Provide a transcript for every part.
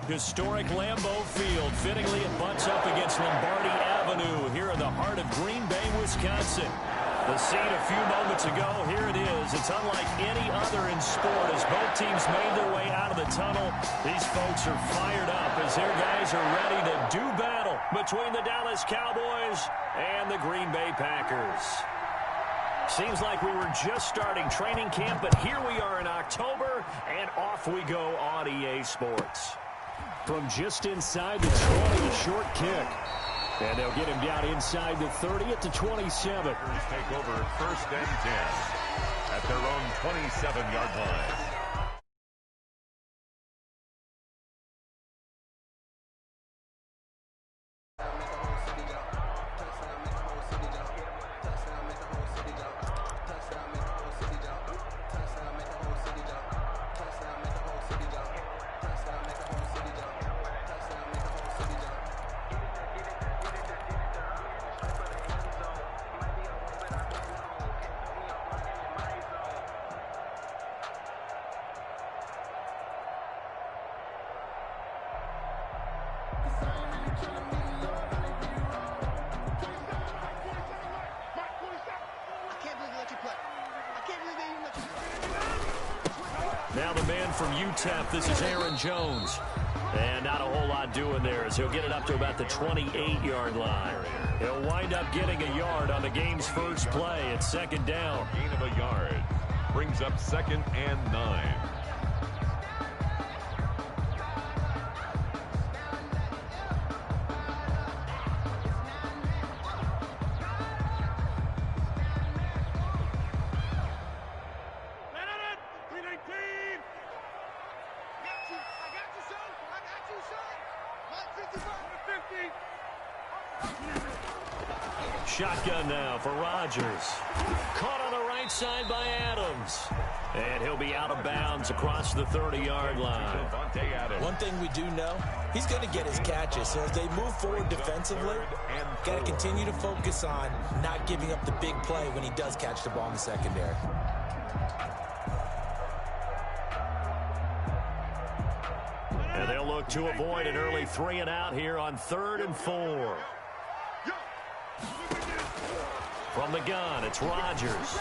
Historic Lambeau Field. Fittingly, it butts up against Lombardi Avenue here in the heart of Green Bay, Wisconsin. The scene a few moments ago, here it is. It's unlike any other in sport as both teams made their way out of the tunnel. These folks are fired up as their guys are ready to do battle between the Dallas Cowboys and the Green Bay Packers. Seems like we were just starting training camp, but here we are in October, and off we go on EA Sports. From just inside the 20, a short kick. And they'll get him down inside the 30 at the 27. Take over 1st and 10 at their own 27-yard line. Now the man from UTEP, this is Aaron Jones. And not a whole lot doing there as he'll get it up to about the 28-yard line. He'll wind up getting a yard on the game's first play at 2nd down. Gain of a yard brings up 2nd and 9. Shotgun now for Rodgers. Caught on the right side by Adams. And he'll be out of bounds across the 30-yard line. One thing we do know, he's going to get his catches. So as they move forward defensively, got to continue to focus on not giving up the big play when he does catch the ball in the secondary. And they'll look to avoid an early 3-and-out here on 3rd and 4. From the gun, it's Rodgers.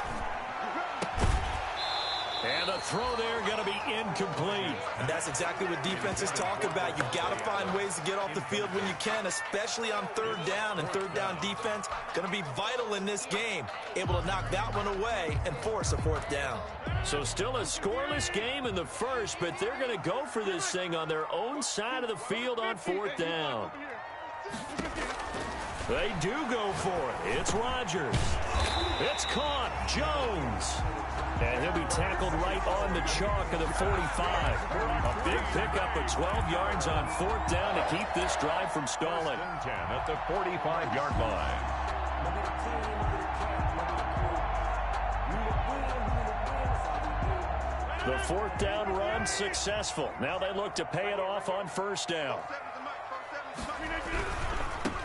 And a throw there going to be incomplete. And that's exactly what defenses talk about. You've got to find ways to get off the field when you can, especially on 3rd down. And 3rd down defense going to be vital in this game. Able to knock that one away and force a 4th down. So still a scoreless game in the first, but they're going to go for this thing on their own side of the field on 4th down. They do go for it. It's Rodgers. It's caught. Jones. And he'll be tackled right on the chalk of the 45. A big pickup of 12 yards on 4th down to keep this drive from stalling. 10 at the 45-yard line. The 4th down run successful. Now they look to pay it off on 1st down.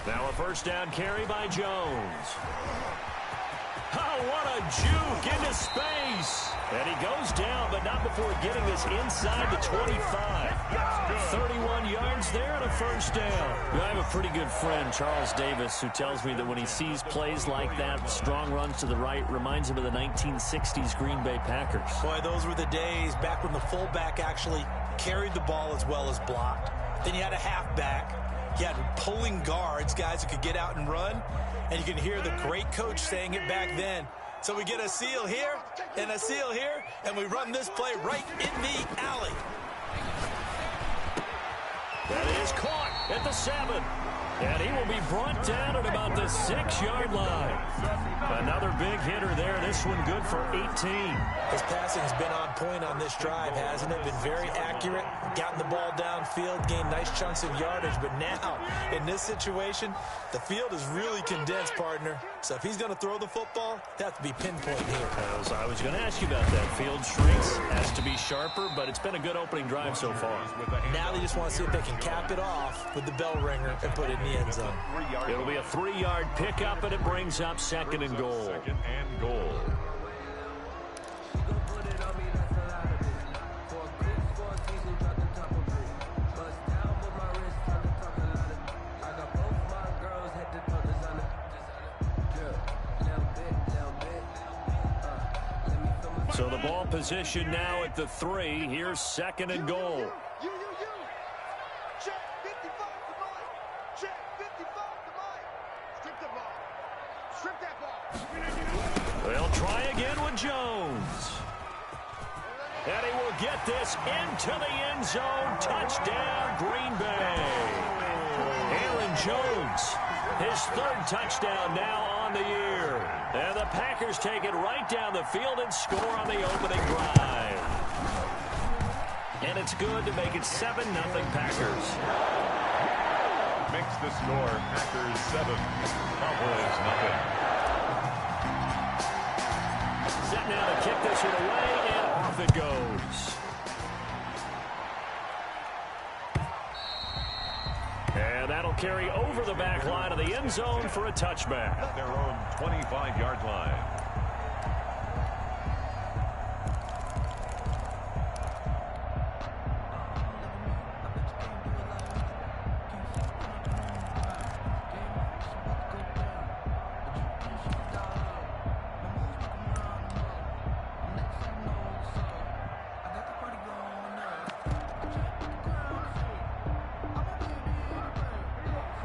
Now a 1st down carry by Jones. Oh, what a juke into space. And he goes down, but not before getting this inside the 25. 31 yards there and a 1st down. I have a pretty good friend, Charles Davis, who tells me that when he sees plays like that, strong runs to the right, reminds him of the 1960s Green Bay Packers. Boy, those were the days back when the fullback actually carried the ball as well as blocked. Then you had a halfback. You had pulling guards, guys who could get out and run. And you can hear the great coach saying it back then. So we get a seal here and a seal here, and we run this play right in the alley. That is caught at the 7. And he will be brought down at about the 6-yard line. Another big hitter there. This one good for 18. His passing's been on point on this drive, hasn't it? Been very accurate, gotten the ball downfield, gained nice chunks of yardage. But now, in this situation, the field is really condensed, partner. So if he's going to throw the football, it has to be pinpoint here. I was going to ask you about that. Field shrinks, has to be sharper, but it's been a good opening drive so far. Now they just want to see if they can cap it off with the bell ringer and put it in the end zone. It'll be a 3-yard pickup, and it brings up 2nd and goal. 2nd and goal. So the ball position now at the 3. Here's second and goal. Check 55 to Mike. Check 55 to Mike. Strip the ball. Strip that ball. They'll try again with Jones. And he will get this into the end zone. Touchdown, Green Bay. Aaron Jones, his 3rd touchdown now on the year. And the Packers take it right down the field and score on the opening drive. And it's good to make it 7-0 Packers. Makes the score Packers 7, Cowboys 0. Set now to kick this one away, and off it goes. And that'll carry over the back line of the end zone for a touchback. At their own 25-yard line.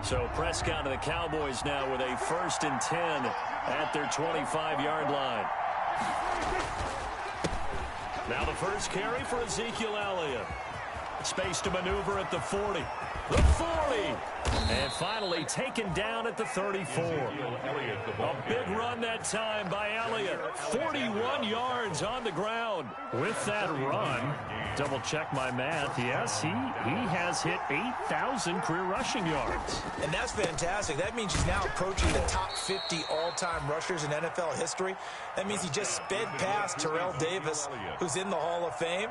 So Prescott to the Cowboys now with a 1st and 10 at their 25-yard line. Now the first carry for Ezekiel Elliott. Space to maneuver at the 40. The 40. And finally taken down at the 34. A big run that time by Elliott. 41 yards on the ground. With that run, double check my math. Yes, he has hit 8,000 career rushing yards. And that's fantastic. That means he's now approaching the top 50 all-time rushers in NFL history. That means he just sped past Terrell Davis, who's in the Hall of Fame.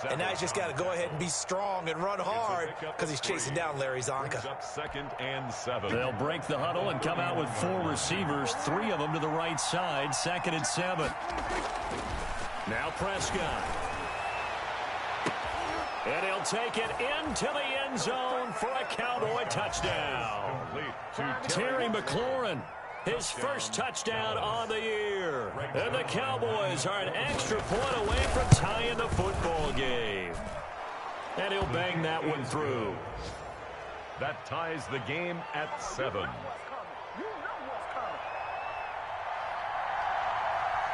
And now he's just got to go ahead and be strong and run hard because he's chasing down Larry Zonka. 2nd and 7. They'll break the huddle and come out with 4 receivers, 3 of them to the right side. 2nd and 7. Now Prescott. And he'll take it into the end zone for a Cowboy touchdown. Terry McLaurin, his 1st touchdown on the year. And the Cowboys are an extra point away from tying the football game. And he'll bang that one through. That ties the game at 7.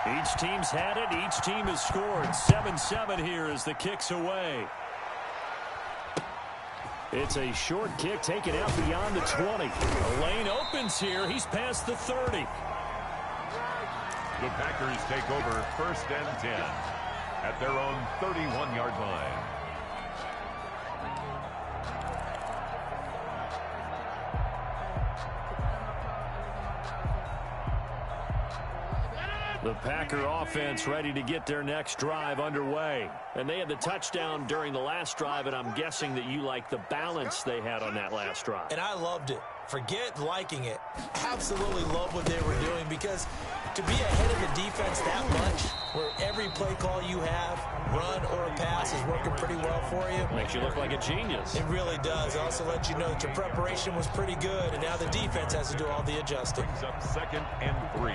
Each team's had it. Each team has scored. 7-7 here as the kick's away. It's a short kick taken out beyond the 20. The lane opens here. He's past the 30. The Packers take over 1st and 10 at their own 31-yard line. The Packer offense ready to get their next drive underway. And they had the touchdown during the last drive, and I'm guessing that you like the balance they had on that last drive. And I loved it. Forget liking it. Absolutely love what they were doing, because to be ahead of the defense that much, where every play call you have, run or a pass, is working pretty well for you. Makes you look like a genius. It really does. It also lets you know that your preparation was pretty good, and now the defense has to do all the adjusting. Brings up 2nd and 3.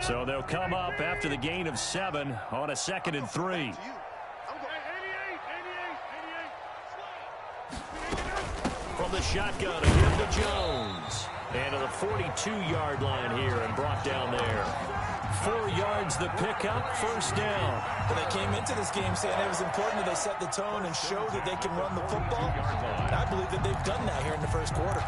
So they'll come up after the gain of 7 on a 2nd and 3. From the shotgun, again to Jones. And to the 42-yard line here and brought down there. 4 yards the pickup, 1st down. But they came into this game saying it was important that they set the tone and show that they can run the football. And I believe that they've done that here in the 1st quarter.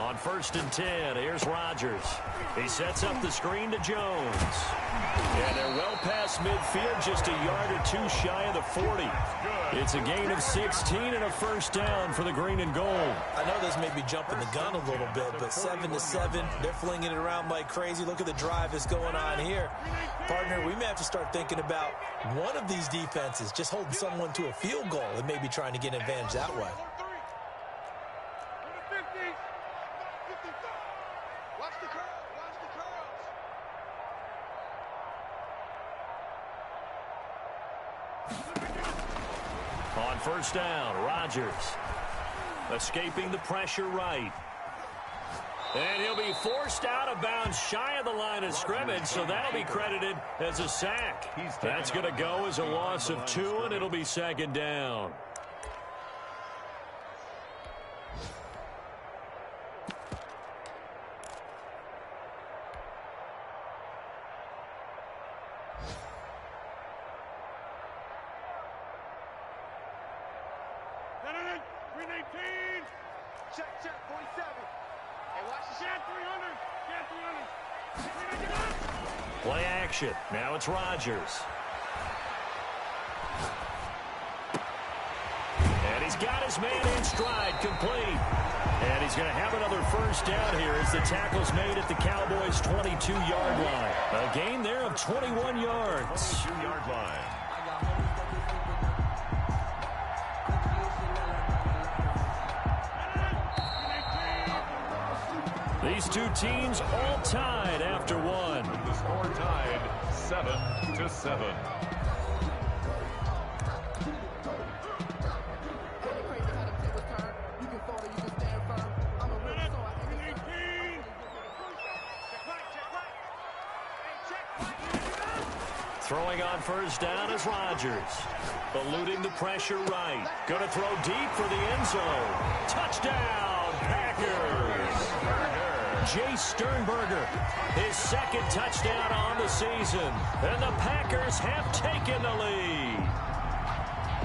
On 1st and 10, here's Rodgers. He sets up the screen to Jones. And they're well past midfield, just a yard or two shy of the 40. It's a gain of 16 and a first down for the green and gold. I know this may be jumping the gun a little bit, but 7-7, they're flinging it around like crazy. Look at the drive that's going on here. Partner, we may have to start thinking about one of these defenses just holding someone to a field goal and maybe trying to get an advantage that way. Watch the curls. Watch the curls. On 1st down, Rodgers escaping the pressure right. And he'll be forced out of bounds shy of the line of scrimmage, so that'll be credited as a sack. That's going to go as a loss of 2, and it'll be 2nd down. Check, 47. Hey, watch the shot, 300. Yeah, 300. Play action. Now it's Rodgers. And he's got his man in stride, complete. And he's going to have another first down here as the tackle's made at the Cowboys' 22-yard line. A gain there of 21 yards. 22-yard line. These two teams all tied after one. The score tied 7-7. Throwing on 1st down is Rodgers. Eluding the pressure right. Going to throw deep for the end zone. Touchdown, Packers. Jay Sternberger, his 2nd touchdown on the season. And the Packers have taken the lead.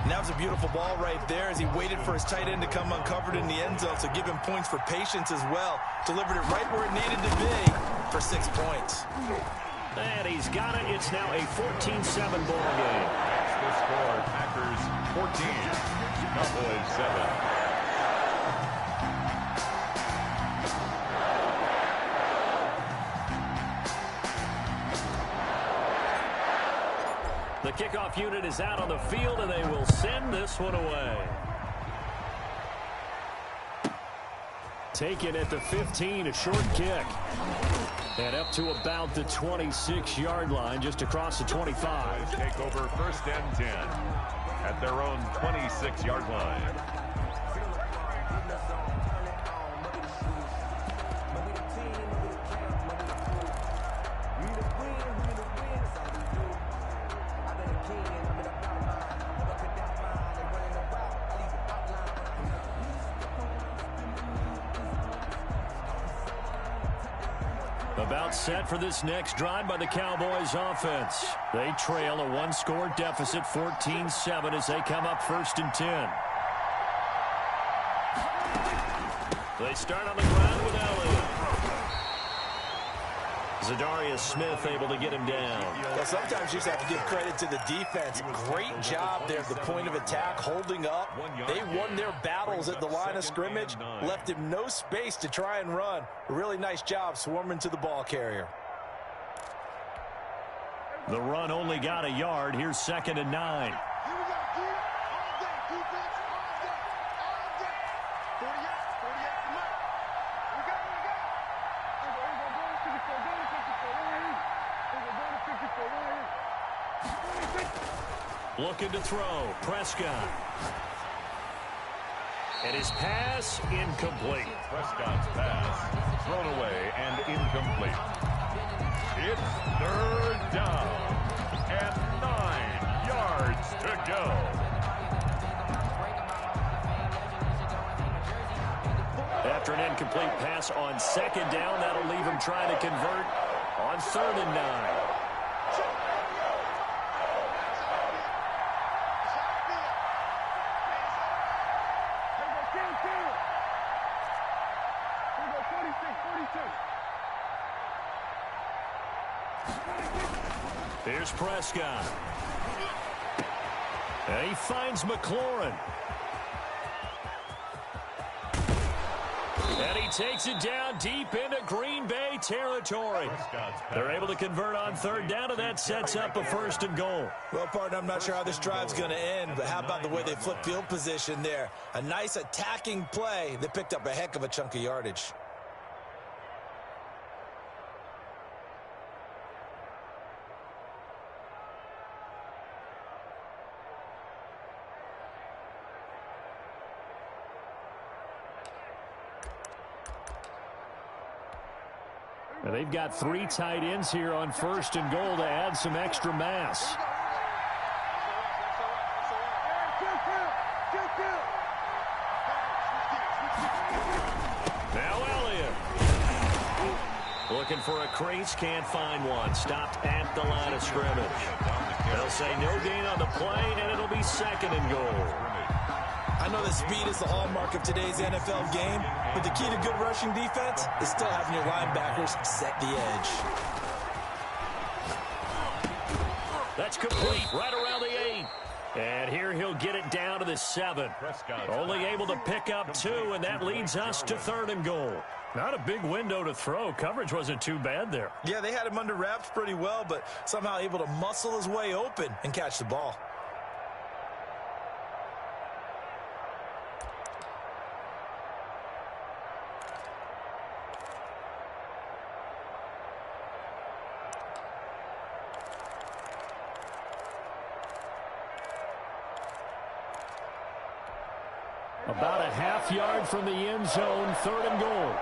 And that was a beautiful ball right there as he waited for his tight end to come uncovered in the end zone, so give him points for patience as well. Delivered it right where it needed to be for 6 points. And he's got it. It's now a 14-7 ball game. That's the score. Packers 14, Cowboys 7. The kickoff unit is out on the field, and they will send this one away. Taken at the 15, a short kick. And up to about the 26-yard line, just across the 25. Take over 1st and 10 at their own 26-yard line. About set for this next drive by the Cowboys offense. They trail a one-score deficit, 14-7, as they come up 1st and 10. They start on the ground with Elliott. Zadarius Smith able to get him down. Well, sometimes you just have to give credit to the defense. Great job there at the point of attack, holding up. They won their battles at the line of scrimmage, left him no space to try and run. A really nice job swarming to the ball carrier. The run only got a yard. Here's 2nd and 9. Looking to throw. Prescott. And his pass incomplete. Prescott's pass thrown away and incomplete. It's 3rd down and 9 yards to go. After an incomplete pass on 2nd down, that'll leave him trying to convert on 3rd and 9. Here's Prescott. And he finds McLaurin. And he takes it down deep into Green Bay territory. They're able to convert on third down, and that sets up a 1st and goal. Well, partner, I'm not sure how this drive's going to end, but how about the way they flip field position there? A nice attacking play that picked up a heck of a chunk of yardage. And they've got 3 tight ends here on 1st and goal to add some extra mass. Now Elliott. Looking for a crease, can't find one. Stopped at the line of scrimmage. They'll say no gain on the play, and it'll be 2nd and goal. I know that speed is the hallmark of today's NFL game, but the key to good rushing defense is still having your linebackers set the edge. That's complete right around the 8. And here he'll get it down to the 7. Only able to pick up 2, and that leads us to 3rd and goal. Not a big window to throw. Coverage wasn't too bad there. Yeah, they had him under wraps pretty well, but somehow able to muscle his way open and catch the ball. About a half yard from the end zone, 3rd and goal.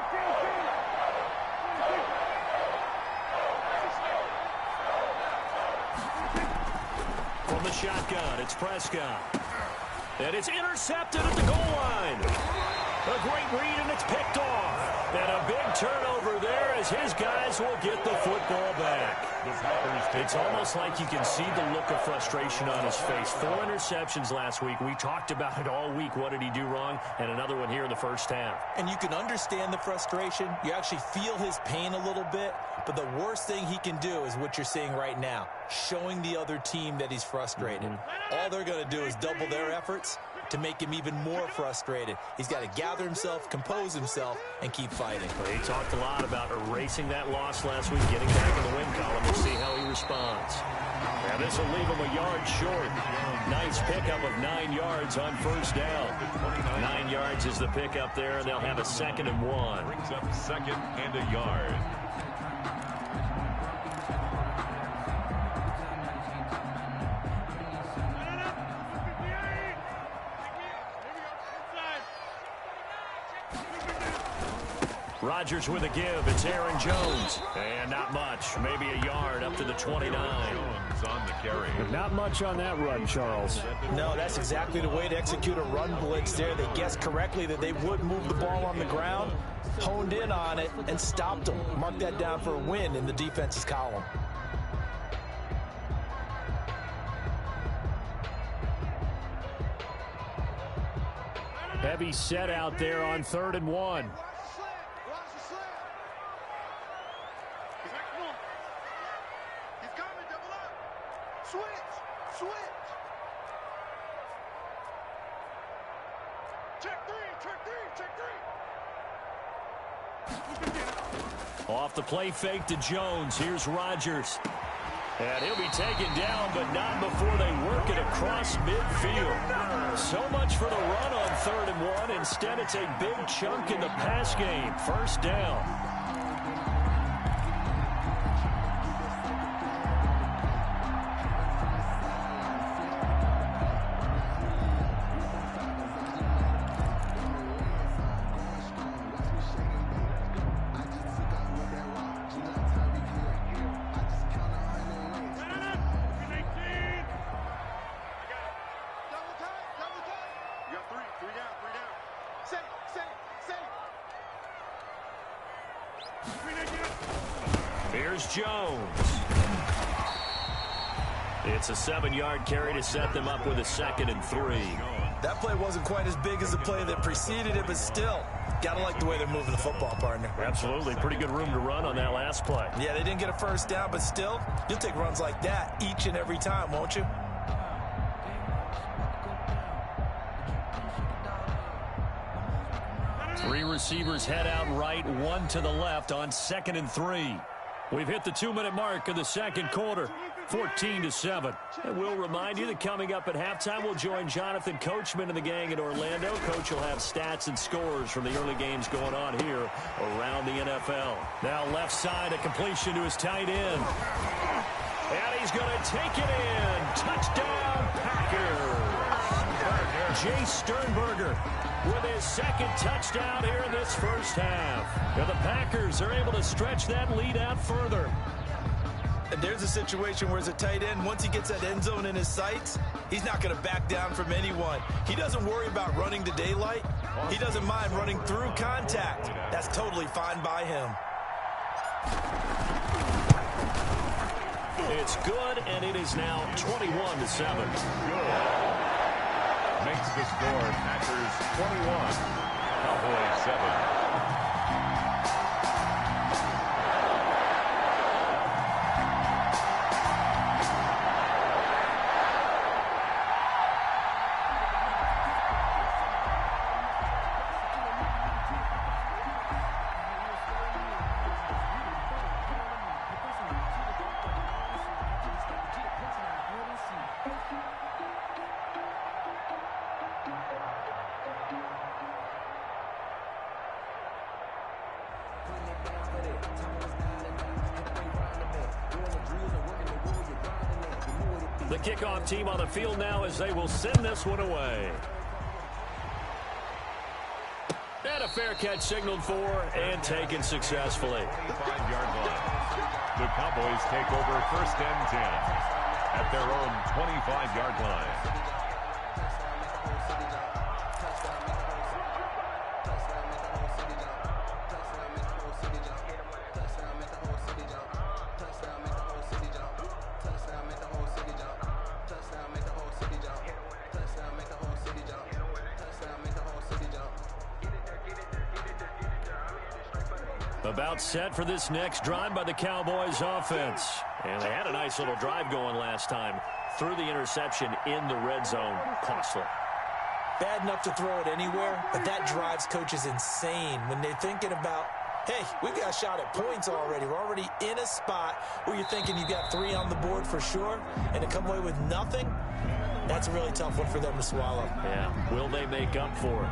From the shotgun, it's Prescott. And it's intercepted at the goal line. A great read, and it's picked off. And a big turnover there as his guys will get the football back. It's almost like you can see the look of frustration on his face. 4 interceptions last week. We talked about it all week. What did he do wrong? And another one here in the first half. And you can understand the frustration. You actually feel his pain a little bit. But the worst thing he can do is what you're seeing right now, showing the other team that he's frustrated. All they're going to do is double their efforts to make him even more frustrated. He's got to gather himself, compose himself, and keep fighting. Well, he talked a lot about erasing that loss last week, getting back in the win column. We'll see how he responds. Now this will leave him a yard short. Nice pickup of 9 yards on 1st down. 9 yards is the pickup there, and they'll have a 2nd and 1. Brings up 2nd and a yard. Rodgers with a give. It's Aaron Jones. And not much. Maybe a yard up to the 29. Jones on the carry. Not much on that run, Charles. No, that's exactly the way to execute a run blitz there. They guessed correctly that they would move the ball on the ground, honed in on it, and stopped them. Mark that down for a win in the defense's column. Heavy set out there on 3rd and 1. Off the play fake to Jones. Here's Rodgers. And he'll be taken down, but not before they work it across midfield. So much for the run on 3rd and 1. Instead, it's a big chunk in the pass game. 1st down. Here's Jones. It's a 7-yard carry to set them up with a 2nd and 3. That play wasn't quite as big as the play that preceded it, but still, Gotta like the way they're moving the football, partner. Absolutely. Pretty good room to run on that last play. Yeah, they didn't get a first down, but still, you'll take runs like that each and every time, won't you? Three receivers head out right, one to the left on 2nd and 3. We've hit the 2-minute mark of the second quarter, 14-7. And we'll remind you that coming up at halftime, we'll join Jonathan Coachman and the gang in Orlando. Coach will have stats and scores from the early games going on here around the NFL. Now left side, a completion to his tight end. And he's going to take it in. Touchdown, Packers. Jay Sternberger with his second touchdown here in this first half. Now the Packers are able to stretch that lead out further. And there's a situation where as a tight end, once he gets that end zone in his sights, he's not going to back down from anyone. He doesn't worry about running to daylight. He doesn't mind running through contact. That's totally fine by him. It's good, and it is now 21-7. Makes the score Packers 21, Cowboys 7. The kickoff team on the field now as they will send this one away. And a fair catch signaled for and taken successfully. 5-yard line. The Cowboys take over 1st and 10 at their own 25-yard line. About set for this next drive by the Cowboys offense. And they had a nice little drive going last time. Threw the interception in the red zone. Costly. Bad enough to throw it anywhere, but that drives coaches insane when they're thinking about, hey, we've got a shot at points already. We're already in a spot where you're thinking you got 3 on the board for sure, and to come away with nothing, that's a really tough one for them to swallow. Yeah. Will they make up for it?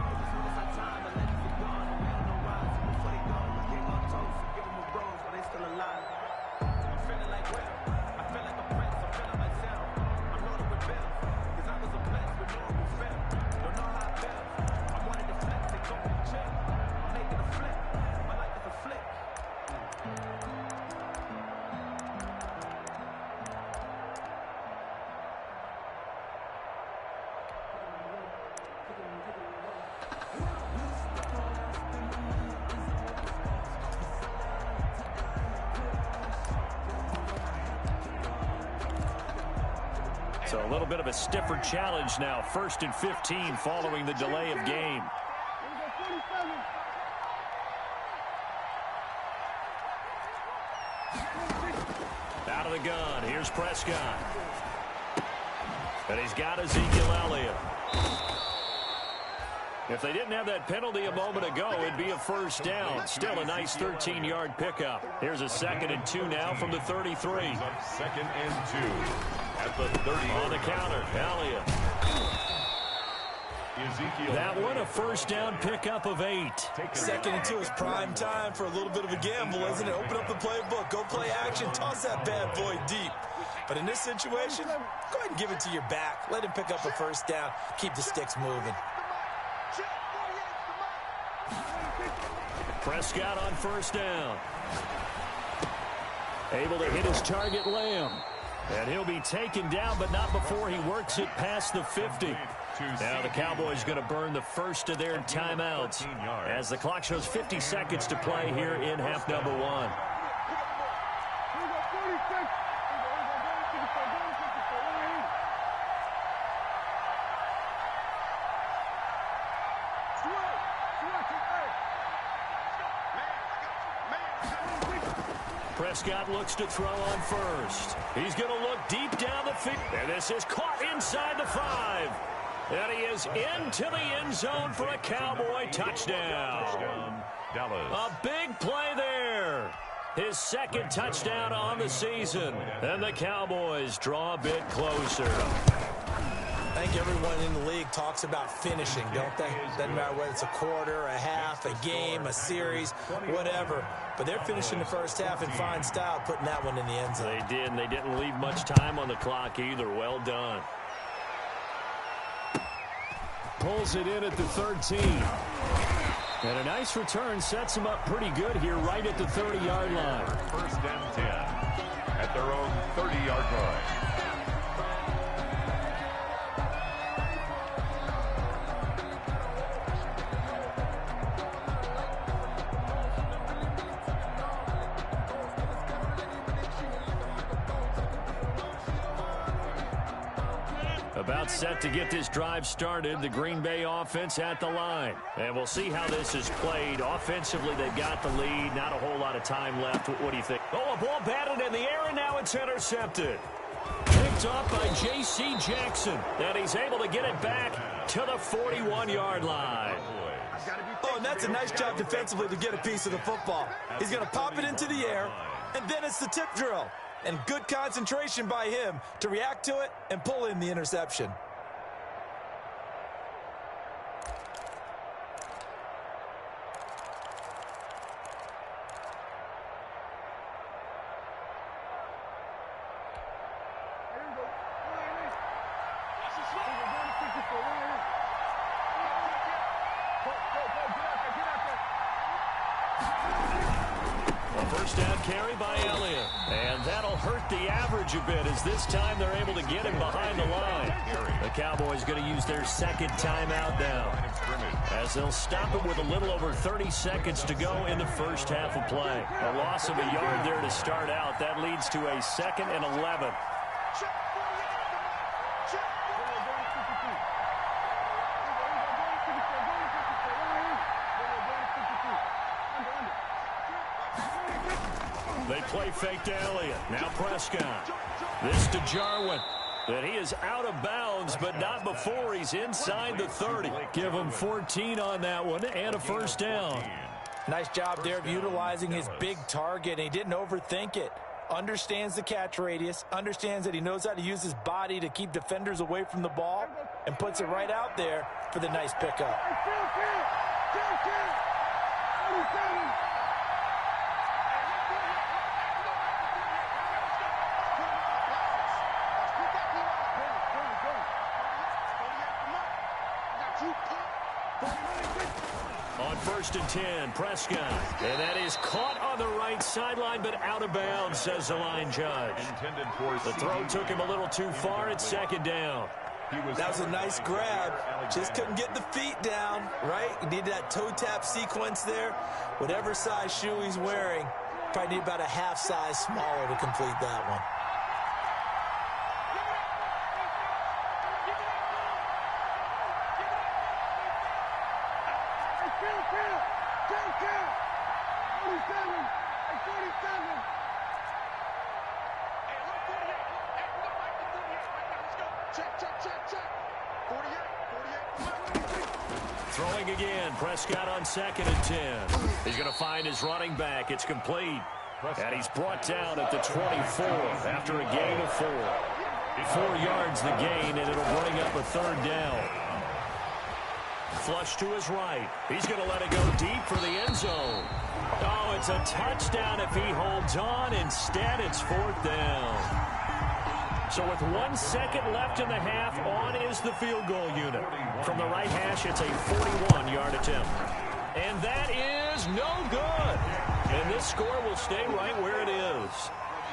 So a little bit of a stiffer challenge now. 1st and 15 following the delay of game. Out of the gun. Here's Prescott. And he's got Ezekiel Elliott. If they didn't have that penalty a moment ago, it'd be a first down. Still a nice 13-yard pickup. Here's a 2nd and 2 now from the 33. 2nd and 2 at the 30. On the counter, Elliott. Ezekiel. That one a first down pickup of 8. 2nd and 2 is prime time for a little bit of a gamble, isn't it? Open up the playbook, go play action, toss that bad boy deep. But in this situation, go ahead and give it to your back. Let him pick up a first down. Keep the sticks moving. Prescott on first down. Able to hit his target, Lamb. And he'll be taken down, but not before he works it past the 50. Now the Cowboys going to burn the first of their timeouts as the clock shows 50 seconds to play here in half number 1. Prescott looks to throw on first. He's going to look deep down the field. And this is caught inside the 5. And he is into the end zone for a Cowboy touchdown. Dallas. A big play there. His second touchdown on the season. And the Cowboys draw a bit closer. I think everyone in the league talks about finishing, don't they? Doesn't matter whether it's a quarter, a half, a game, a series, whatever. But they're finishing the first half in fine style, putting that one in the end zone. They did, and they didn't leave much time on the clock either. Well done. Pulls it in at the 13. And a nice return sets them up pretty good here right at the 30-yard line. First and 10 at their own 30-yard line. About set to get this drive started, the Green Bay offense at the line. And we'll see how this is played. Offensively, they've got the lead. Not a whole lot of time left. What do you think? Oh, a ball batted in the air, and now it's intercepted. Picked off by J.C. Jackson. And he's able to get it back to the 41-yard line. Oh, and that's a nice job defensively to get a piece of the football. He's going to pop it into the air, and then it's the tip drill. And good concentration by him to react to it and pull in the interception. First down carry by Elliott. And that'll hurt the average a bit as this time they're able to get him behind the line. The Cowboys going to use their second timeout now, as they'll stop it with a little over 30 seconds to go in the first half of play. A loss of a yard there to start out. That leads to a 2nd and 11. They play fake to Elliott. Now Prescott. This to Jarwin. And he is out of bounds, but not before he's inside the 30. Give him 14 on that one and a first down. Nice job there of utilizing his big target. He didn't overthink it. Understands the catch radius. Understands that he knows how to use his body to keep defenders away from the ball. And puts it right out there for the nice pickup. On 1st and 10, Prescott. And that is caught on the right sideline, but out of bounds, says the line judge. The throw took him a little too far at 2nd down. That was a nice grab. Just couldn't get the feet down, right? He needed that toe tap sequence there. Whatever size shoe he's wearing, probably need about a half size smaller to complete that one. Throwing again, Prescott on 2nd and 10. He's going to find his running back. It's complete. And he's brought down at the 24 after a gain of 4. 4 yards the gain, and it'll bring up a 3rd down. Flush to his right. He's going to let it go deep for the end zone. Oh, it's a touchdown if he holds on. Instead, it's 4th down. So with 1 second left in the half, on is the field goal unit. From the right hash, it's a 41-yard attempt. And that is no good. And this score will stay right where it is.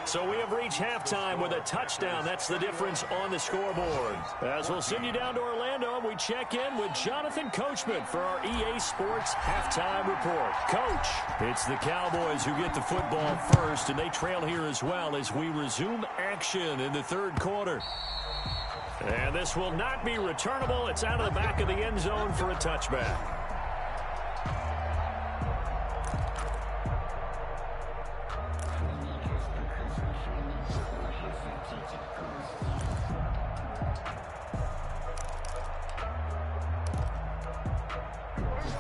So we have reached halftime with a touchdown. That's the difference on the scoreboard. As we'll send you down to Orlando, we check in with Jonathan Coachman for our EA Sports Halftime Report. Coach, it's the Cowboys who get the football first, and they trail here as well as we resume action in the 3rd quarter. And this will not be returnable. It's out of the back of the end zone for a touchback.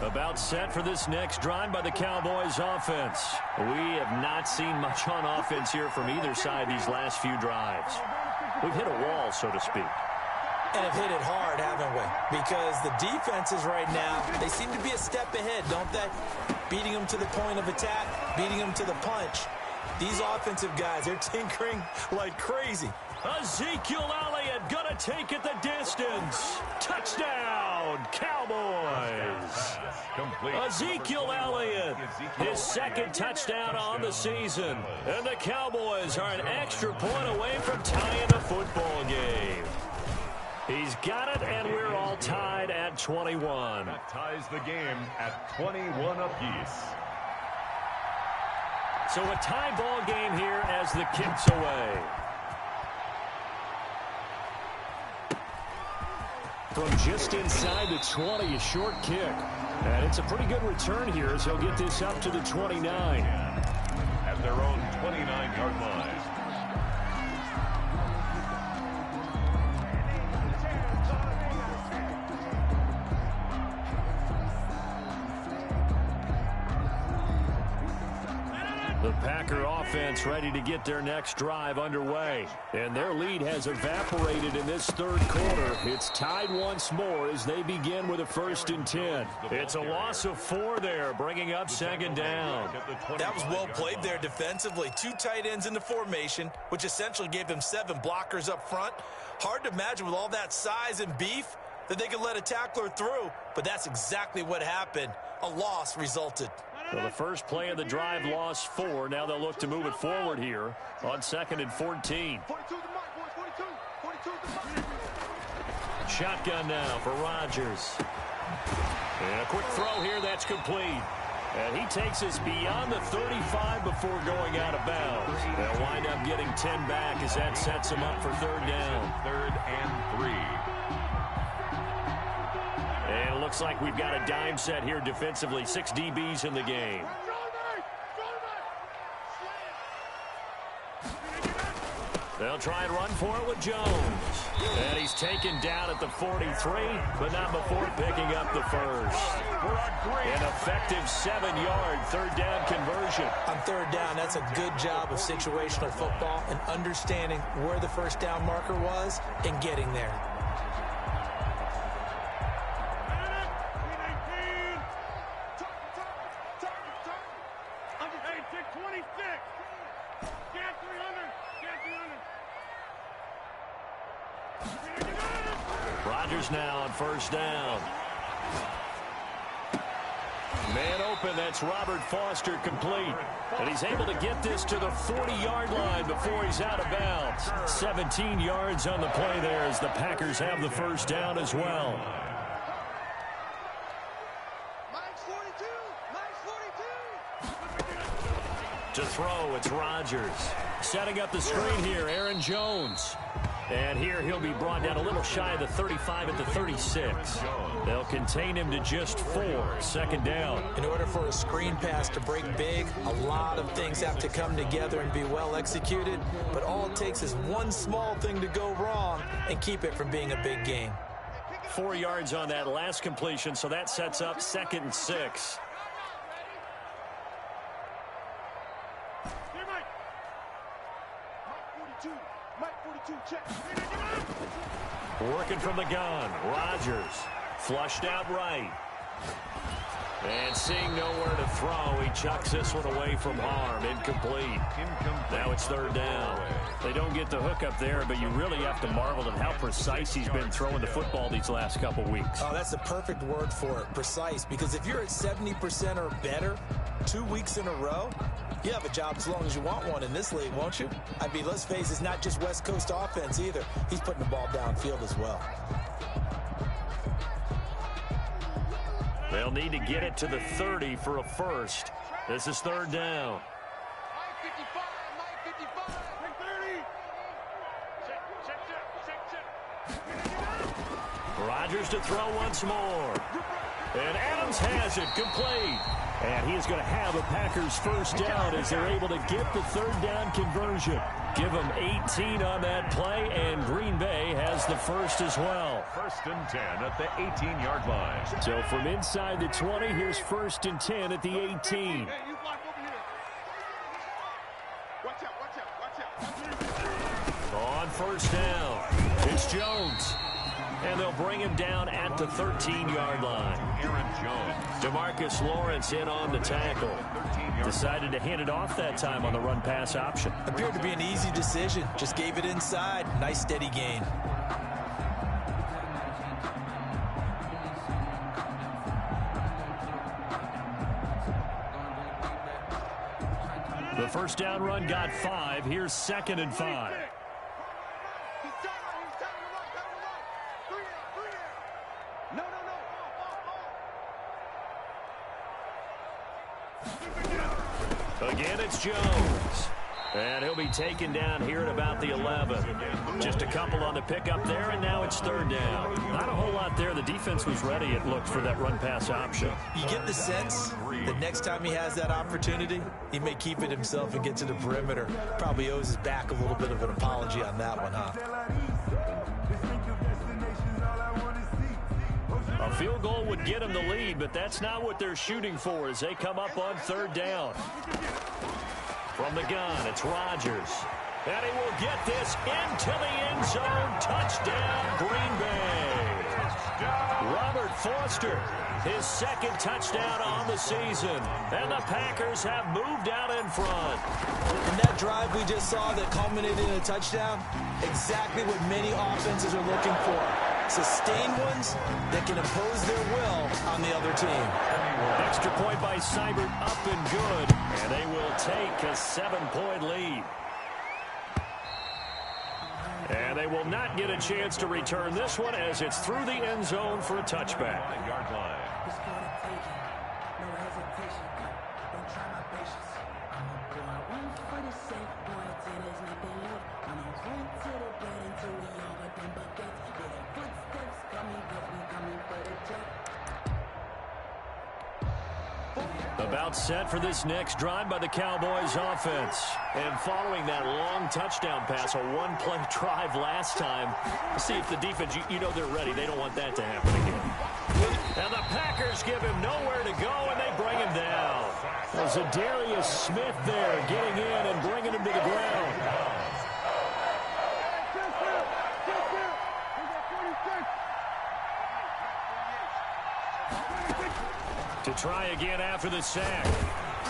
About set for this next drive by the Cowboys offense. We have not seen much on offense here from either side these last few drives. We've hit a wall, so to speak. And have hit it hard, haven't we? Because the defenses right now, they seem to be a step ahead, don't they? Beating them to the point of attack, beating them to the punch. These offensive guys, they're tinkering like crazy. Ezekiel Elliott gonna take it the distance. Touchdown, Cowboys. Ezekiel Elliott, his second touchdown on the season. And the Cowboys are an extra point away from tying the football game. He's got it, and we're all tied at 21. That ties the game at 21 apiece. So a tie ball game here as the kick's away. From just inside the 20, a short kick. And it's a pretty good return here as he'll get this up to the 29. At their own 29-yard line. The Packer offense ready to get their next drive underway. And their lead has evaporated in this third quarter. It's tied once more as they begin with a 1st and 10. It's a loss of 4 there, bringing up second down. That was well played there defensively. 2 tight ends in the formation, which essentially gave them 7 blockers up front. Hard to imagine with all that size and beef that they could let a tackler through, but that's exactly what happened. A loss resulted. So the first play of the drive lost 4. Now they'll look to move it forward here on 2nd and 14. Shotgun now for Rodgers. And a quick throw here that's complete. And he takes us beyond the 35 before going out of bounds. They'll wind up getting 10 back as that sets him up for 3rd down. 3rd and 3. And it looks like we've got a dime set here defensively. 6 DBs in the game. They'll try and run for it with Jones. And he's taken down at the 43, but not before picking up the first. An effective 7-yard 3rd down conversion. On 3rd down, that's a good job of situational football and understanding where the 1st down marker was and getting there. Rodgers now on 1st down. Man open, that's Robert Foster complete. And he's able to get this to the 40-yard line before he's out of bounds. 17 yards on the play there as the Packers have the 1st down as well. To throw, it's Rodgers. Setting up the screen here, Aaron Jones. And here he'll be brought down a little shy of the 35 at the 36. They'll contain him to just 4. 2nd down. In order for a screen pass to break big, a lot of things have to come together and be well executed. But all it takes is one small thing to go wrong and keep it from being a big game. 4 yards on that last completion, so that sets up 2nd and 6. Working from the gun. Rodgers flushed out right. And seeing nowhere to throw, he chucks this one away from harm. Incomplete. Now it's 3rd down. They don't get the hook up there, but you really have to marvel at how precise he's been throwing the football these last couple weeks. Oh, that's the perfect word for it, precise. Because if you're at 70% or better 2 weeks in a row, you have a job as long as you want one in this league, won't you? I mean, let's face it, it's not just West Coast offense either. He's putting the ball downfield as well. They'll need to get it to the 30 for a first. This is 3rd down. Rodgers to throw once more. And Adams has it complete. And he is going to have a Packers 1st down as they're able to get the 3rd down conversion. Give them 18 on that play, and Green Bay has the first as well. 1st and 10 at the 18-yard line. So from inside the 20, here's 1st and 10 at the 18. Hey, you block over here. Watch out, watch out, watch out. On 1st down, it's Jones. And they'll bring him down at the 13-yard line. Aaron Jones. DeMarcus Lawrence in on the tackle. Decided to hand it off that time on the run-pass option. Appeared to be an easy decision. Just gave it inside. Nice steady gain. The 1st down run got 5. Here's 2nd and 5. Again, it's Jones. And he'll be taken down here at about the 11. Just a couple on the pickup there, and now it's 3rd down. Not a whole lot there. The defense was ready, it looked, for that run-pass option. You get the sense that next time he has that opportunity, he may keep it himself and get to the perimeter. Probably owes his back a little bit of an apology on that one, huh? A field goal would get him the lead, but that's not what they're shooting for as they come up on 3rd down. From the gun, it's Rodgers. And he will get this into the end zone. Touchdown, Green Bay. Robert Foster, his 2nd touchdown on the season. And the Packers have moved out in front. And that drive we just saw that culminated in a touchdown, exactly what many offenses are looking for. Sustained ones that can impose their will on the other team. Extra point by Seibert, up and good. And they will take a 7-point lead. And they will not get a chance to return this one as it's through the end zone for a touchback. Yard line. About set for this next drive by the Cowboys offense. And following that long touchdown pass, a one-play drive last time, see if the defense, you know they're ready. They don't want that to happen again. And the Packers give him nowhere to go, and they bring him down. There's a Darius Smith there getting in and bringing him to the ground. To try again after the sack.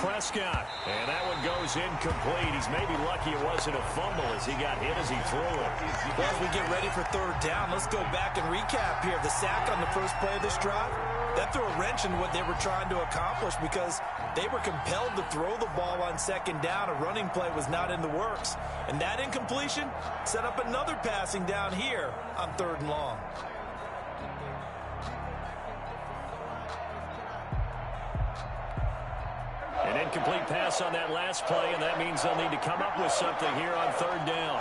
Prescott. And that one goes incomplete. He's maybe lucky it wasn't a fumble as he got hit as he threw it. Well, as we get ready for 3rd down, let's go back and recap here. The sack on the first play of this drive, that threw a wrench in what they were trying to accomplish because they were compelled to throw the ball on 2nd down. A running play was not in the works. And that incompletion set up another passing down here on 3rd and long. An incomplete pass on that last play, and that means they'll need to come up with something here on 3rd down.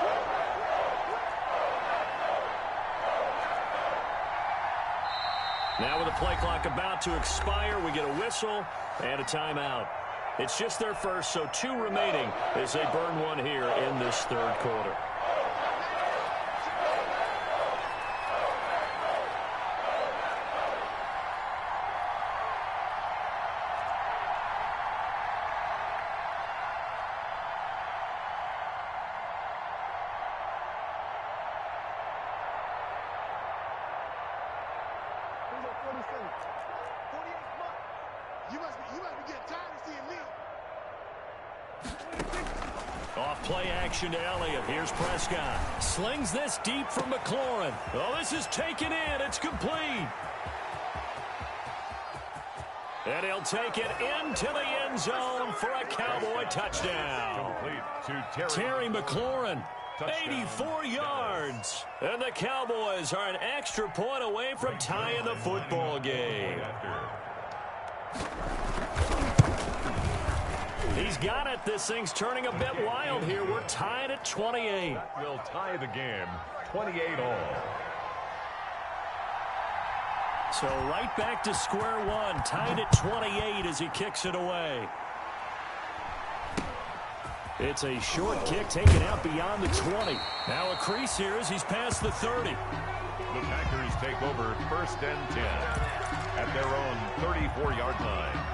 Now with the play clock about to expire, we get a whistle and a timeout. It's just their first, so 2 remaining as they burn one here in this 3rd quarter. Off play action to Elliott. Here's Prescott. Slings this deep from McLaurin. Oh, this is taken in. It's complete. And he'll take it into the end zone for a Cowboy touchdown. Complete to Terry McLaurin. Touchdown. 84 yards. And the Cowboys are an extra point away from tying the football game. He's got it. This thing's turning a bit wild here. We're tied at 28. That will tie the game. 28 all. So right back to square one. Tied at 28 as he kicks it away. It's a short kick taken out beyond the 20. Now a crease here as he's past the 30. The Packers take over 1st and 10 at their own 34-yard line.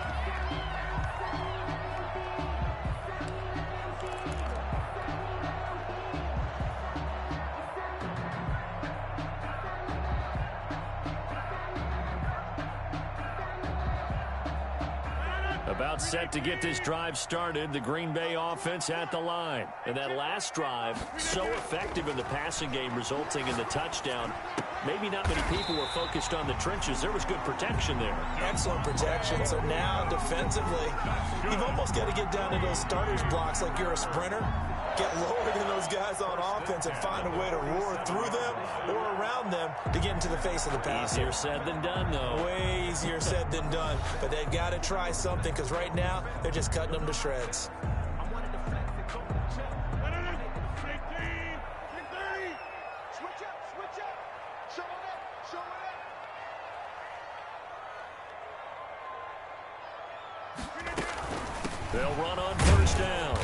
About set to get this drive started, the Green Bay offense at the line. And that last drive, so effective in the passing game, resulting in the touchdown. Maybe not many people were focused on the trenches. There was good protection there. Excellent protection. So now, defensively, you've almost got to get down to those starters blocks like you're a sprinter. Get lower than those guys on offense and find a way to roar through them or around them to get into the face of the passer. Easier said than done, though. Way easier said than done. But they've got to try something because right now they're just cutting them to shreds. They'll run on 1st down.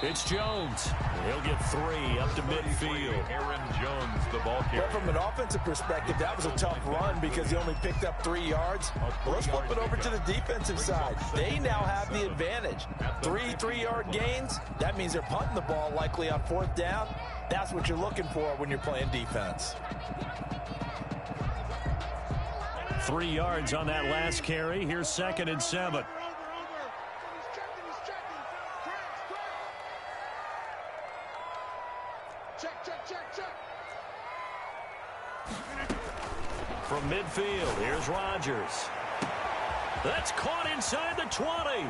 It's Jones. He'll get 3 up to midfield. Aaron Jones, the ball carrier. Well, from an offensive perspective, that was a tough run because he only picked up 3 yards. Well, let's flip it over to the defensive side. They now have the advantage. 3 3-yard gains. That means they're punting the ball likely on 4th down. That's what you're looking for when you're playing defense. 3 yards on that last carry. Here's 2nd and 7. From midfield, here's Rodgers. That's caught inside the 20.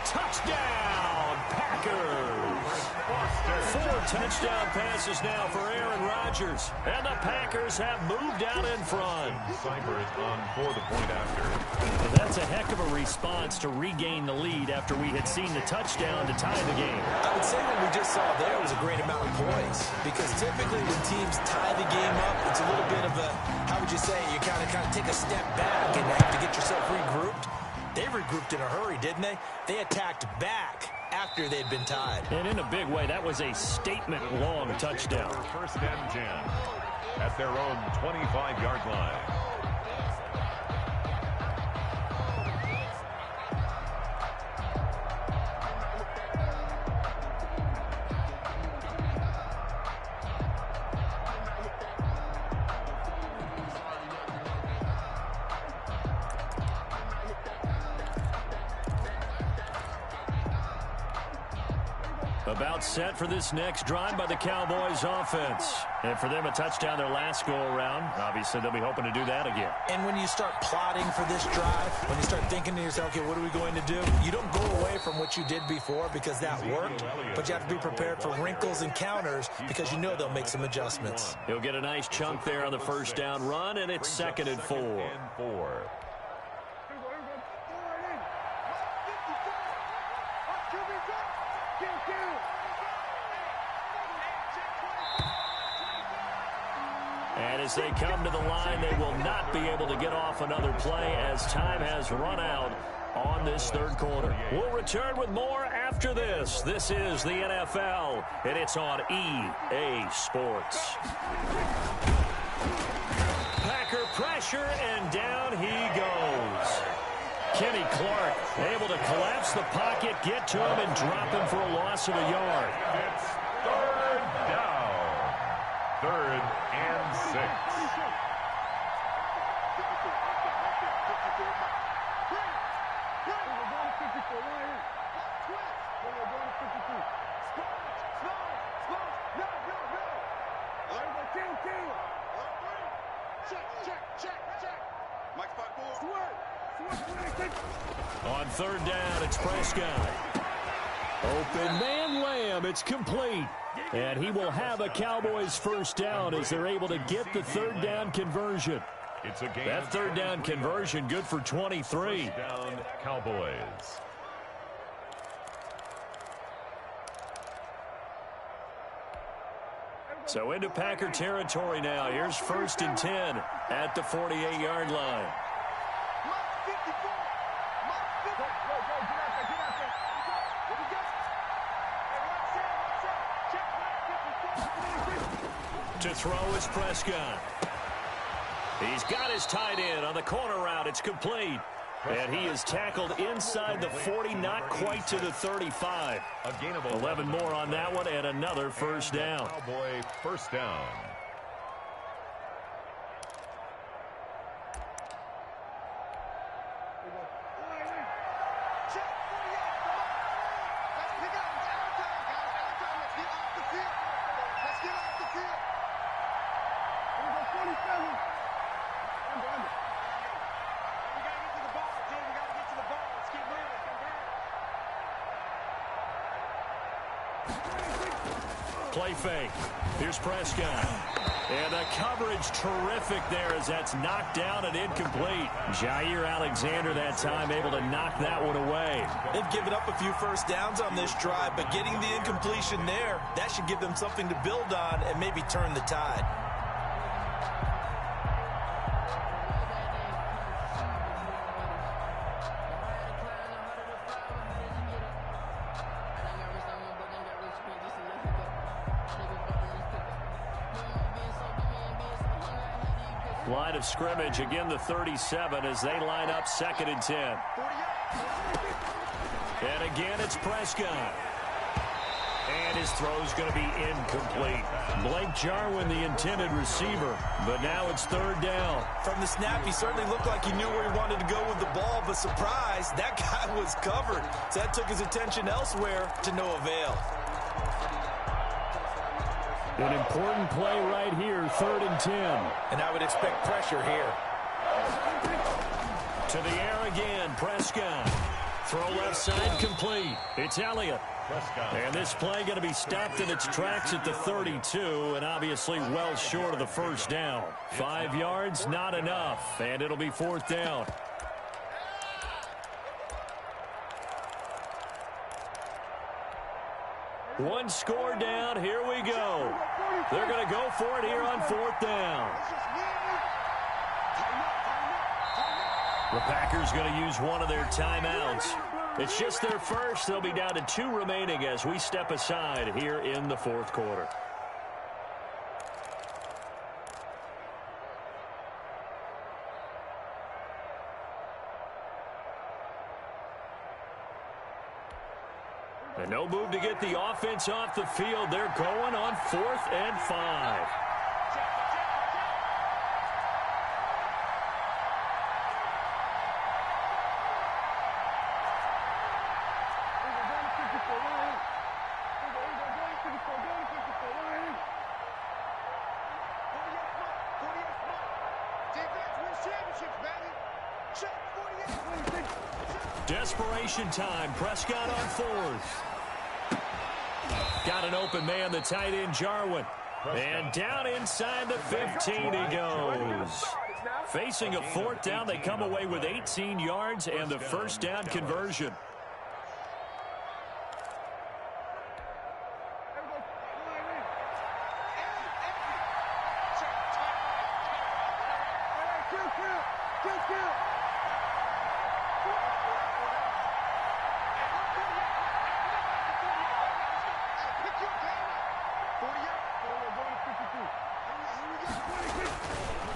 Touchdown, Packers. 4 touchdown passes now for Aaron Rodgers. And the Packers have moved out in front. Cyber is on for the point after. And that's a heck of a response to regain the lead after we had seen the touchdown to tie the game. I would say what we just saw there was a great amount of poise because typically when teams tie the game up, it's a little bit of a, how would you say, you kind of take a step back and have to get yourself regrouped. They regrouped in a hurry, didn't they? They attacked back after they'd been tied. And in a big way, that was a statement-long touchdown. 1st and 10 at their own 25-yard line. About set for this next drive by the Cowboys offense. And for them, a touchdown their last go-around. Obviously, they'll be hoping to do that again. And when you start plotting for this drive, when you start thinking to yourself, okay, what are we going to do? You don't go away from what you did before because that worked, but you have to be prepared for wrinkles and counters because you know they'll make some adjustments. He'll get a nice chunk there on the 1st down run, and it's 2nd and 4. And as they come to the line, they will not be able to get off another play as time has run out on this 3rd quarter. We'll return with more after this. This is the NFL, and it's on EA Sports. Packer pressure, and down he goes. Kenny Clark able to collapse the pocket, get to him, and drop him for a loss of a yard. It's 3rd down. 3rd and 6. On 3rd down, it's Prescott. Open man Lamb, it's complete. And he will have a Cowboys 1st down as they're able to get the 3rd down conversion. It's a game. That 3rd down conversion good for 23. 1st down, Cowboys. So into Packer territory now. Here's 1st and 10 at the 48-yard line. To throw is Prescott. He's got his tight end on the corner route. It's complete. And he is tackled inside the 40, not quite to the 35. 11 more on that one and another first down. Cowboy first down. Play fake. Here's Prescott. And the coverage terrific there as that's knocked down and incomplete. Jair Alexander that time able to knock that one away. They've given up a few first downs on this drive, but getting the incompletion there, that should give them something to build on and maybe turn the tide. Line of scrimmage, again the 37 as they line up 2nd and 10. And again it's Prescott. And his throw's going to be incomplete. Blake Jarwin, the intended receiver, but now it's 3rd down. From the snap, he certainly looked like he knew where he wanted to go with the ball, but surprise, that guy was covered. So that took his attention elsewhere to no avail. An important play right here, 3rd and 10. And I would expect pressure here. To the air again, Prescott. Throw left side complete. It's Elliott. And this play going to be stopped in its tracks at the 32, and obviously well short of the first down. 5 yards, not enough, and it'll be 4th down. One score down. Here we go. They're going to go for it here on 4th down. The Packers going to use one of their timeouts. It's just their first. They'll be down to 2 remaining as we step aside here in the 4th quarter. And no move to get the offense off the field. They're going on 4th and 5. Desperation time. Prescott on 4th. Got an open man, the tight end, Jarwin. And down inside the 15 he goes. Facing a 4th down, they come away with 18 yards and the first down conversion.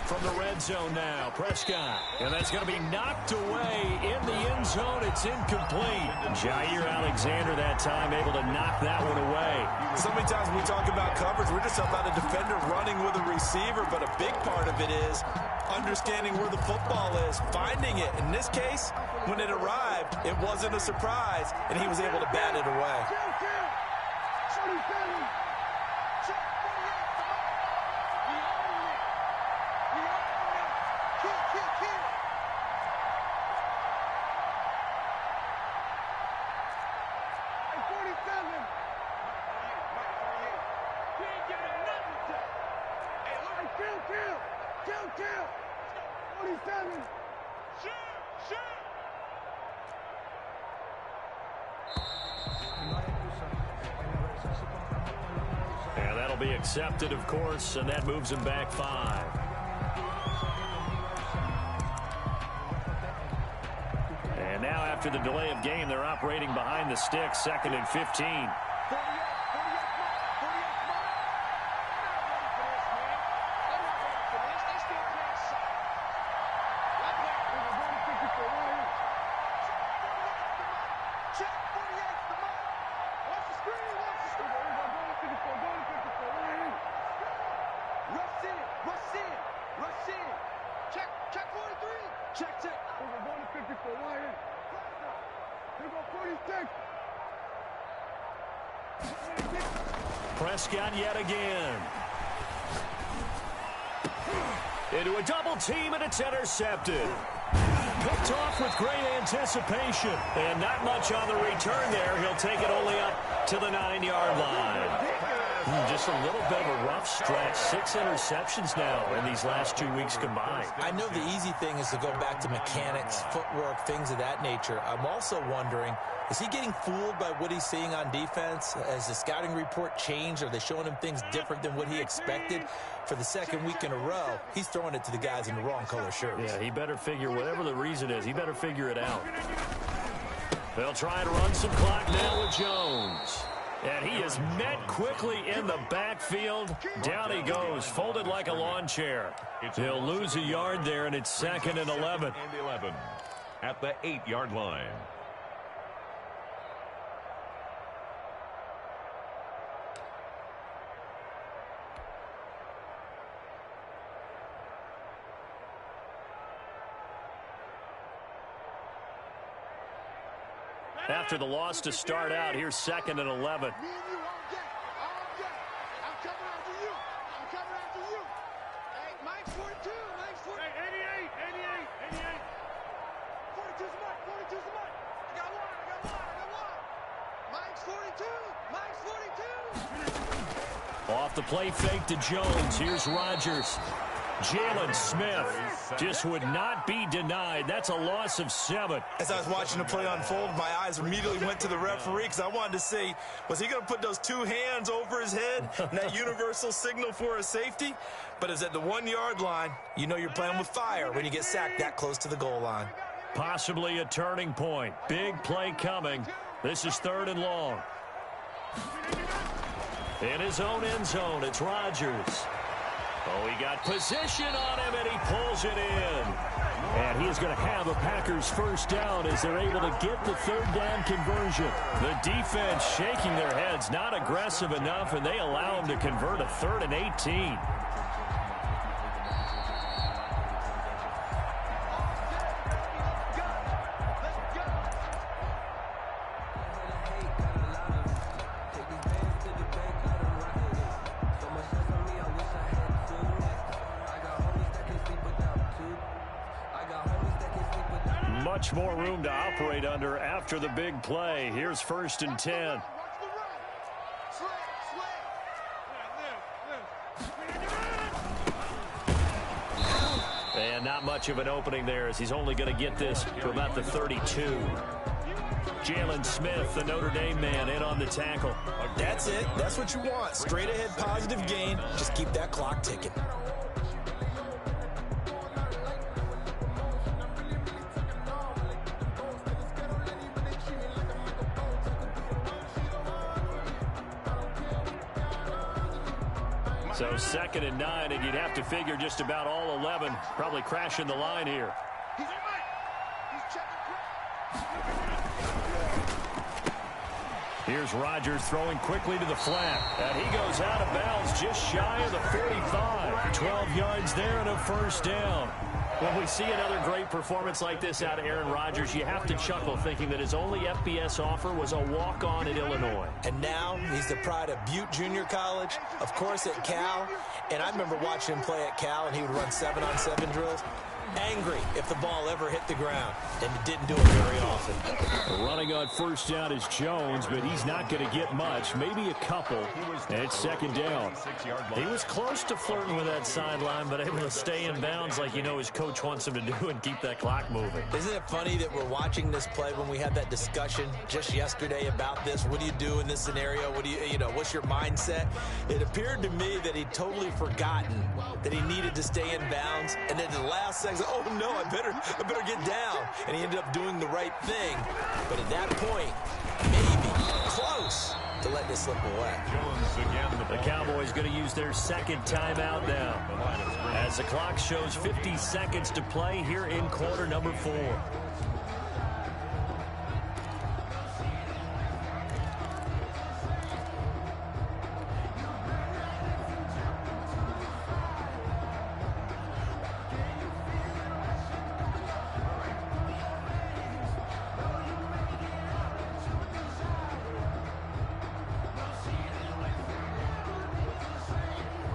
From the red zone now, Prescott. And that's going to be knocked away in the end zone. It's incomplete. Jair Alexander that time able to knock that one away. So many times when we talk about coverage, we're just talking about a defender running with a receiver, but a big part of it is understanding where the football is, finding it. In this case, when it arrived, it wasn't a surprise, and he was able to bat it away. And that'll be accepted, of course, and that moves him back 5. And now after the delay of game, they're operating behind the sticks, 2nd and 15. Check 43. Check. We're going to 54. Wire. Here go 46. Prescott yet again. Into a double team, and it's intercepted. Picked off with great anticipation. And not much on the return there. He'll take it only up to the 9-yard line. Just a little bit of a rough stretch. 6 interceptions now in these last 2 weeks combined. I know the easy thing is to go back to mechanics, footwork, things of that nature. I'm also wondering, is he getting fooled by what he's seeing on defense? Has the scouting report changed? Are they showing him things different than what he expected? For the second week in a row, he's throwing it to the guys in the wrong color shirts. Yeah, he better figure, whatever the reason is, he better figure it out. They'll try and run some clock now with Jones. And he is met quickly in the backfield. Down he goes, folded like a lawn chair. He'll lose a yard there, and it's 2nd and 11. At the 8-yard line. After the loss to start out, here's 2nd and 11. Me and you, all day. I'm coming after you. I'm coming after you. Hey, Mike's 42. Mike's 40. Hey, 88. 42's the mark. 42's the mark. I got one. Mike's 42. Mike's 42. Off the play fake to Jones. Here's Rodgers. Jalen Smith just would not be denied. That's a loss of 7. As I was watching the play unfold, my eyes immediately went to the referee because I wanted to see, was he going to put those 2 hands over his head and that universal signal for a safety? But it's at the 1-yard line. You know you're playing with fire when you get sacked that close to the goal line. Possibly a turning point. Big play coming. This is 3rd and long. In his own end zone, it's Rodgers. Oh, he got position on him, and he pulls it in. And he is going to have a Packers first down as they're able to get the 3rd down conversion. The defense shaking their heads, not aggressive enough, and they allow him to convert a 3rd and 18. Much more room to operate under after the big play. Here's 1st and 10. And not much of an opening there as he's only going to get this to about the 32. Jalen Smith, the Notre Dame man, in on the tackle. That's it. That's what you want. Straight ahead positive gain. Just keep that clock ticking. So 2nd and 9, and you'd have to figure just about all 11 probably crashing the line here. Here's Rodgers throwing quickly to the flat. And he goes out of bounds just shy of the 45. 12 yards there and a first down. When we see another great performance like this out of Aaron Rodgers, you have to chuckle thinking that his only FBS offer was a walk-on at Illinois. And now he's the pride of Butte Junior College, of course at Cal. And I remember watching him play at Cal, and he would run 7-on-7 drills. Angry if the ball ever hit the ground, and it didn't do it very often. Running on first down is Jones, but he's not going to get much, maybe a couple. And it's 2nd down. He was close to flirting with that sideline, but able to stay in bounds like you know his coach wants him to do and keep that clock moving. Isn't it funny that we're watching this play when we had that discussion just yesterday about this? What do you do in this scenario? What do you know, what's your mindset? It appeared to me that he'd totally forgotten that he needed to stay in bounds, and then the last second, oh no, I better get down. And he ended up doing the right thing. But at that point, maybe close to let this slip away. The Cowboys going to use their 2nd timeout now, as the clock shows 50 seconds to play here in quarter number 4.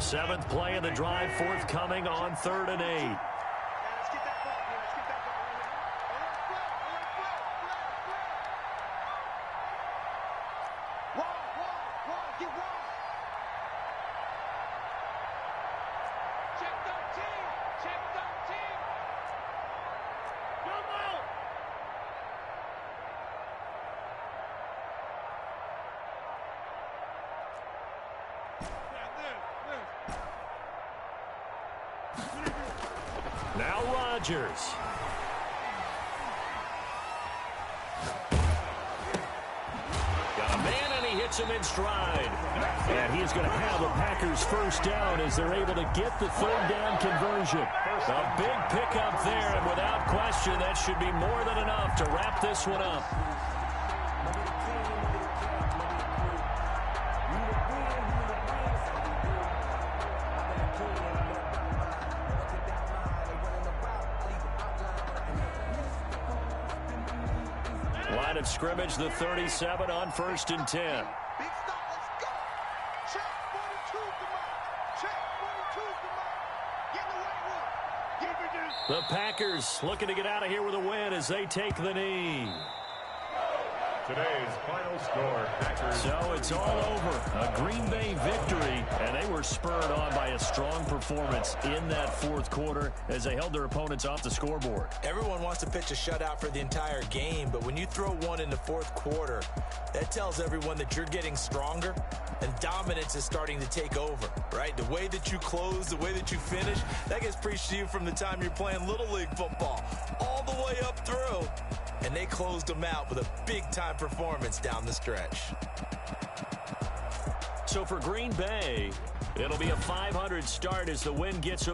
Seventh play of the drive forthcoming on 3rd and 8. Let's get that ball. Let's get that ball. Wrong. Get wrong. Check 13. Come out. Now Rodgers. Got a man, and he hits him in stride. And he's going to have the Packers first down as they're able to get the 3rd down conversion. A big pickup there, and without question, that should be more than enough to wrap this one up. Line of scrimmage, the 37 on 1st and 10. Big stop. Let's go. Check 42's the mark. Check 42's the mark. Get in the right one. Get it. The Packers looking to get out of here with a win as they take the knee. Today's final score, Packers. So it's all over. A Green Bay victory, and they were spurred on by a strong performance in that 4th quarter as they held their opponents off the scoreboard. Everyone wants to pitch a shutout for the entire game, but when you throw one in the 4th quarter, that tells everyone that you're getting stronger and dominance is starting to take over, right? The way that you close, the way that you finish, that gets preached to you from the time you're playing Little League football all the way up through. And they closed them out with a big-time performance down the stretch. So for Green Bay, it'll be a 500 start as the win gets them